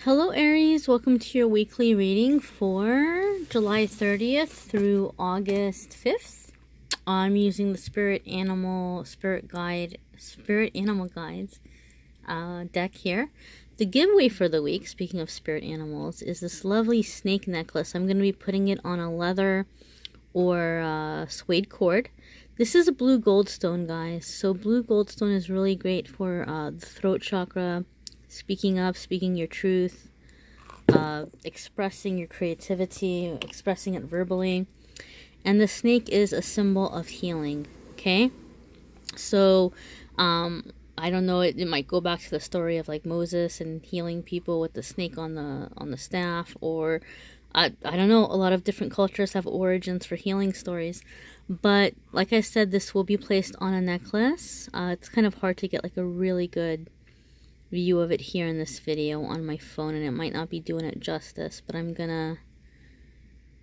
Hello Aries, welcome to your weekly reading for July 30th through August 5th. I'm using the Spirit Animal Guides deck here. The giveaway for the week, speaking of spirit animals, is this lovely snake necklace. I'm going to be putting it on a leather or suede cord. This is a blue goldstone, guys. So blue goldstone is really great for the throat chakra, speaking up, speaking your truth, expressing your creativity, expressing it verbally. And the snake is a symbol of healing, okay? So, I don't know, it might go back to the story of like Moses and healing people with the snake on the staff, or I don't know, a lot of different cultures have origins for healing stories. But like I said, this will be placed on a necklace. It's kind of hard to get like a really good view of it here in this video on my phone, and it might not be doing it justice, but I'm gonna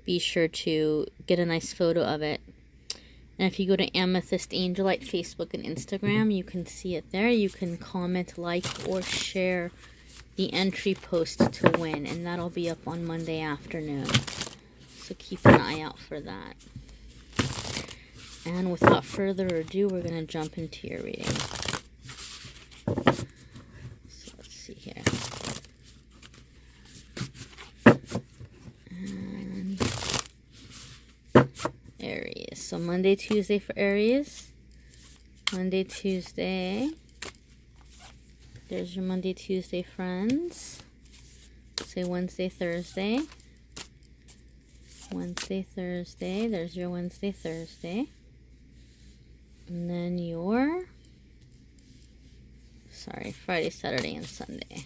be sure to get a nice photo of it. And if you go to AmethystAngelLight Facebook and Instagram, you can see it there. You can comment, like, or share the entry post to win, and that'll be up on Monday afternoon. So keep an eye out for that. And without further ado, we're going to jump into your reading. So let's see here. And Aries. So Monday, Tuesday for Aries. Monday, Tuesday. There's your Monday, Tuesday friends. Say Wednesday, Thursday. Wednesday, Thursday. There's your Wednesday, Thursday. And then your, Friday, Saturday, and Sunday.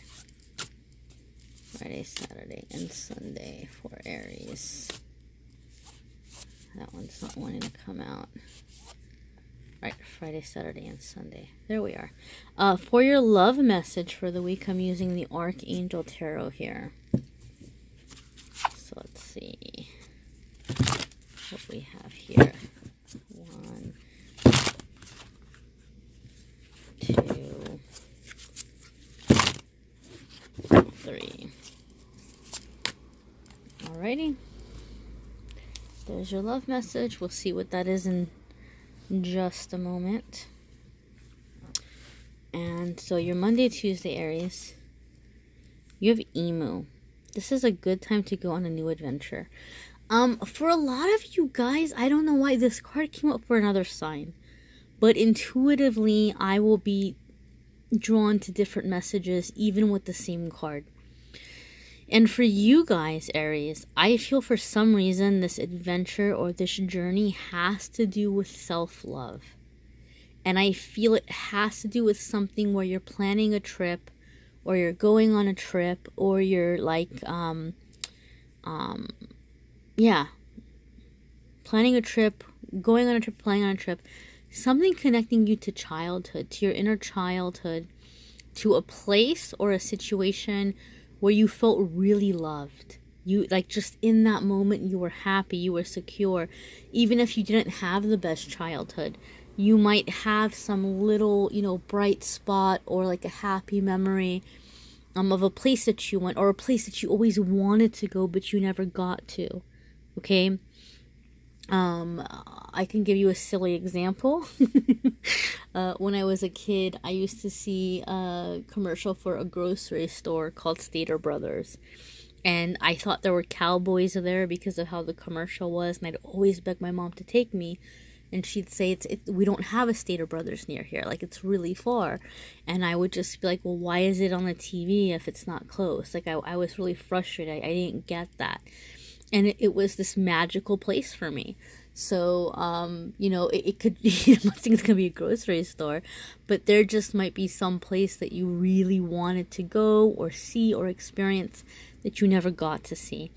Friday, Saturday, and Sunday for Aries. That one's not wanting to come out. Right, Friday, Saturday, and Sunday. There we are. For your love message for the week, I'm using the Archangel Tarot here. So let's see what we have here. 1, 2, 3. Alrighty. There's your love message. We'll see what that is in just a moment. And so your Monday, Tuesday, Aries, you have Emu. This is a good time to go on a new adventure. For a lot of you guys, I don't know why this card came up for another sign, but intuitively I will be drawn to different messages even with the same card. And for you guys, Aries, I feel for some reason this adventure or this journey has to do with self-love. And I feel it has to do with something where you're planning a trip, or you're going on a trip, or you're like, planning a trip, going on a trip, planning on a trip. Something connecting you to childhood, to your inner childhood, to a place or a situation where you felt really loved. You, like, just in that moment, you were happy, you were secure. Even if you didn't have the best childhood, you might have some little, bright spot or like a happy memory of a place that you went, or a place that you always wanted to go but you never got to. Okay? I can give you a silly example. When I was a kid, I used to see a commercial for a grocery store called Stater Brothers. And I thought there were cowboys there because of how the commercial was. And I'd always beg my mom to take me. And she'd say, we don't have a Stater Brothers near here. Like, it's really far. And I would just be like, well, why is it on the TV if it's not close? Like, I was really frustrated. I didn't get that. And it was this magical place for me. So, it could, I'm not saying it's going to be a grocery store, but there just might be some place that you really wanted to go or see or experience that you never got to see.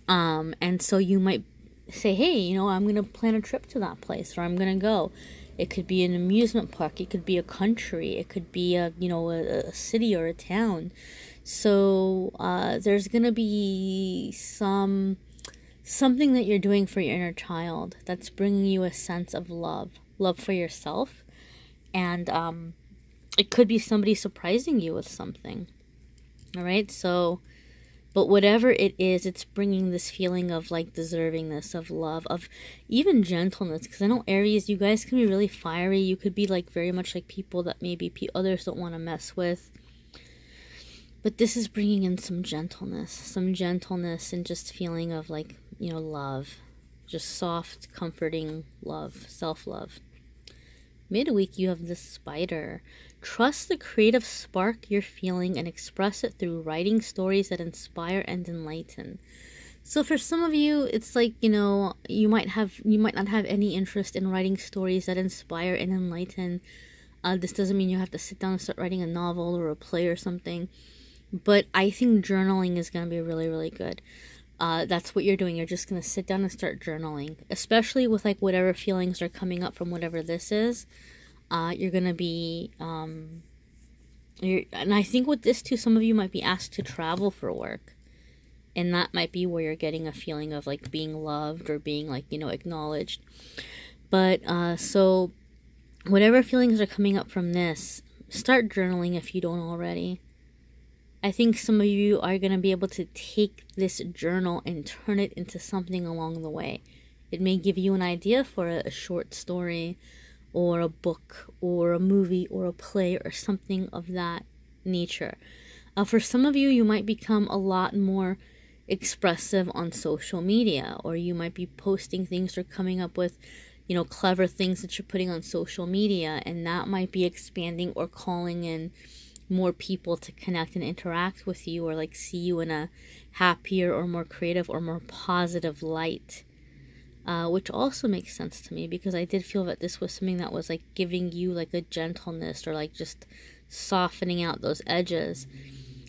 And so you might say, hey, I'm going to plan a trip to that place, or I'm going to go. It could be an amusement park. It could be a country. It could be a city or a town. So, there's going to be something that you're doing for your inner child that's bringing you a sense of love for yourself. And it could be somebody surprising you with something. All right, so, but whatever it is, it's bringing this feeling of like deservingness, of love, of even gentleness. Because I know Aries, you guys can be really fiery. You could be like very much like people that maybe others don't want to mess with. But this is bringing in some gentleness and just feeling of like, you know, love. Just soft, comforting love, self-love. Midweek, you have the Spider. Trust the creative spark you're feeling and express it through writing stories that inspire and enlighten. So for some of you, it's like, you know, you might not have any interest in writing stories that inspire and enlighten. This doesn't mean you have to sit down and start writing a novel or a play or something. But I think journaling is going to be really, really good. That's what you're doing. You're just going to sit down and start journaling, especially with like whatever feelings are coming up from whatever this is. You're going to be, and I think with this too, some of you might be asked to travel for work. And that might be where you're getting a feeling of like being loved or being like, you know, acknowledged. But, so whatever feelings are coming up from this, start journaling if you don't already. I think some of you are going to be able to take this journal and turn it into something along the way. It may give you an idea for a short story or a book or a movie or a play or something of that nature. For some of you, you might become a lot more expressive on social media, or you might be posting things or coming up with, you know, clever things that you're putting on social media, and that might be expanding or calling in more people to connect and interact with you, or like see you in a happier or more creative or more positive light, which also makes sense to me, because I did feel that this was something that was like giving you like a gentleness, or like just softening out those edges,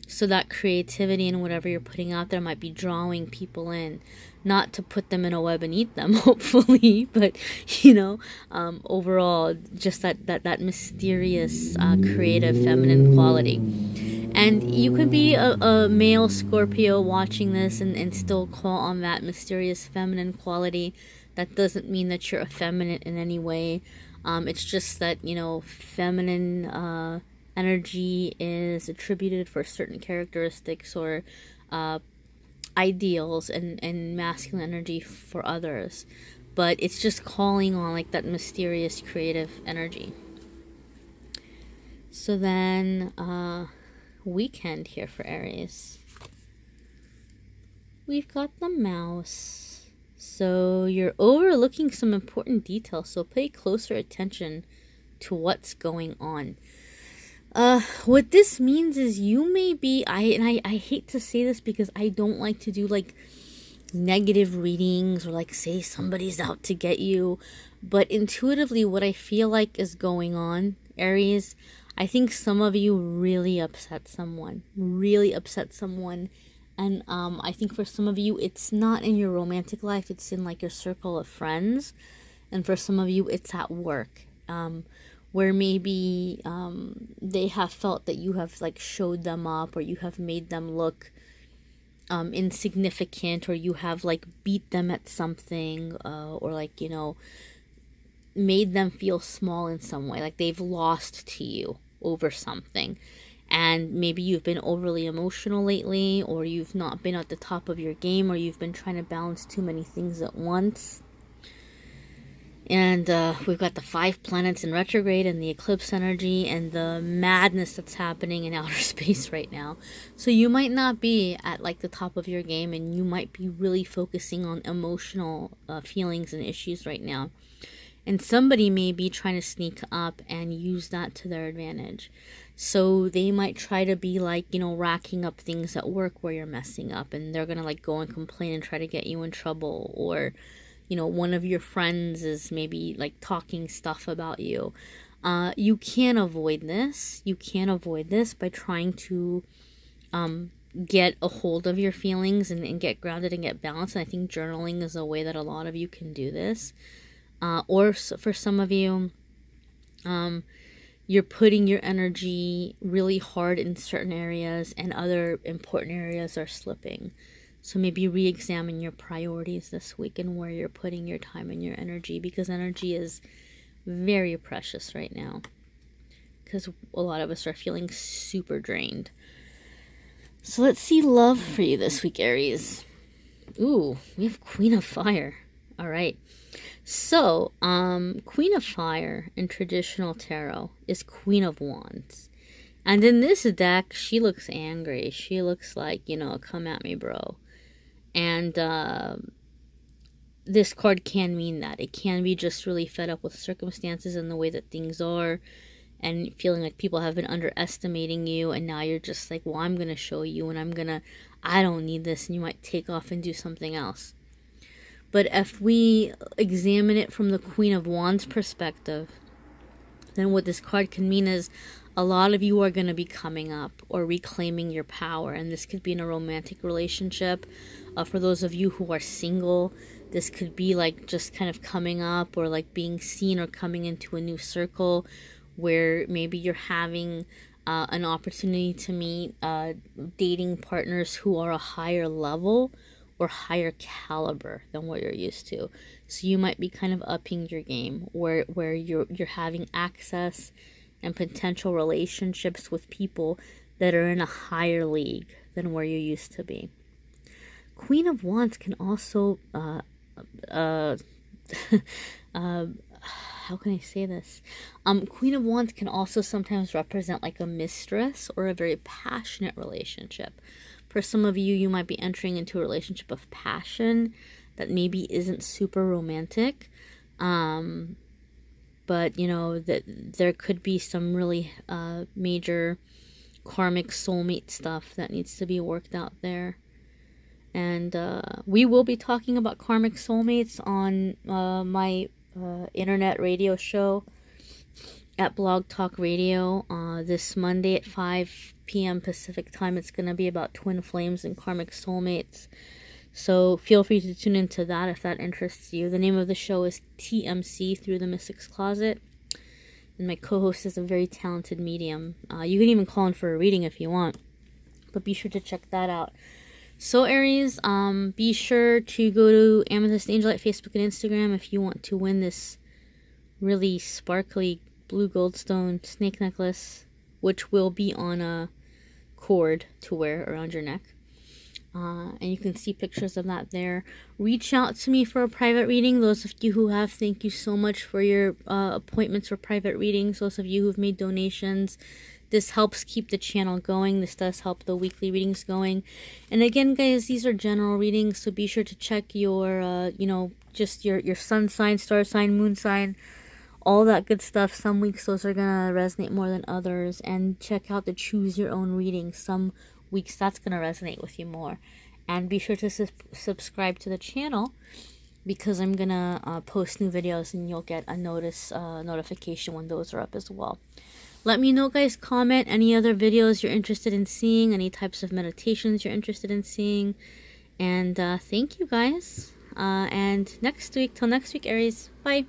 so that creativity and whatever you're putting out there might be drawing people in, not to put them in a web and eat them, hopefully, but, you know, overall, just that mysterious, creative, feminine quality. And you could be a male Scorpio watching this and still call on that mysterious feminine quality. That doesn't mean that you're effeminate in any way. It's just that, you know, feminine, energy is attributed for certain characteristics or ideals, and masculine energy for others. But it's just calling on like that mysterious creative energy. So then weekend here for Aries. We've got the Mouse. So you're overlooking some important details, so pay closer attention to what's going on. What this means is you may be, I hate to say this because I don't like to do like negative readings or like say somebody's out to get you, but intuitively what I feel like is going on, Aries, I think some of you really upset someone, and I think for some of you it's not in your romantic life, it's in like your circle of friends, and for some of you it's at work, where maybe they have felt that you have like showed them up, or you have made them look insignificant, or you have like beat them at something, or like, you know, made them feel small in some way, like they've lost to you over something. And maybe you've been overly emotional lately, or you've not been at the top of your game, or you've been trying to balance too many things at once. And we've got the 5 planets in retrograde and the eclipse energy and the madness that's happening in outer space right now. So you might not be at like the top of your game, and you might be really focusing on emotional feelings and issues right now. And somebody may be trying to sneak up and use that to their advantage. So they might try to be like, you know, racking up things at work where you're messing up, and they're going to like go and complain and try to get you in trouble. Or, you know, one of your friends is maybe like talking stuff about you. You can't avoid this. You can't avoid this by trying to get a hold of your feelings and get grounded and get balanced. And I think journaling is a way that a lot of you can do this. Or for some of you, you're putting your energy really hard in certain areas, and other important areas are slipping. So maybe re-examine your priorities this week and where you're putting your time and your energy, because energy is very precious right now, because a lot of us are feeling super drained. So let's see love for you this week, Aries. Ooh, we have Queen of Fire. All right. So, Queen of Fire in traditional tarot is Queen of Wands. And in this deck, she looks angry. She looks like, come at me, bro. And this card can mean that. It can be just really fed up with circumstances and the way that things are, and feeling like people have been underestimating you, and now you're just like, well, I'm going to show you, and I don't need this, and you might take off and do something else. But if we examine it from the Queen of Wands perspective, then what this card can mean is a lot of you are going to be coming up or reclaiming your power. And this could be in a romantic relationship. For those of you who are single, this could be like just kind of coming up, or like being seen or coming into a new circle where maybe you're having an opportunity to meet dating partners who are a higher level or higher caliber than what you're used to. So you might be kind of upping your game, where you're having access and potential relationships with people that are in a higher league than where you used to be. Queen of Wands can also how can I say this? Queen of Wands can also sometimes represent like a mistress or a very passionate relationship. For some of you, you might be entering into a relationship of passion that maybe isn't super romantic. But, that there could be some really major karmic soulmate stuff that needs to be worked out there. And we will be talking about karmic soulmates on my internet radio show at Blog Talk Radio this Monday at 5 p.m. Pacific time. It's going to be about twin flames and karmic soulmates. So feel free to tune into that if that interests you. The name of the show is TMC, Through the Mystic's Closet. And my co-host is a very talented medium. You can even call in for a reading if you want. But be sure to check that out. So Aries, be sure to go to AmethystAngelLight Facebook and Instagram if you want to win this really sparkly blue goldstone snake necklace, which will be on a cord to wear around your neck. And you can see pictures of that there. Reach out to me for a private reading. Those of you who have, thank you so much for your appointments for private readings. Those of you who've made donations, this helps keep the channel going. This does help the weekly readings going. And again, guys, these are general readings, so be sure to check your, just your sun sign, star sign, moon sign, all that good stuff. Some weeks those are going to resonate more than others. And check out the choose your own reading. Some weeks that's going to resonate with you more. And be sure to subscribe to the channel, because I'm going to post new videos and you'll get a notification when those are up as well. Let me know, guys. Comment any other videos you're interested in seeing, any types of meditations you're interested in seeing. And thank you, guys. And till next week, Aries. Bye.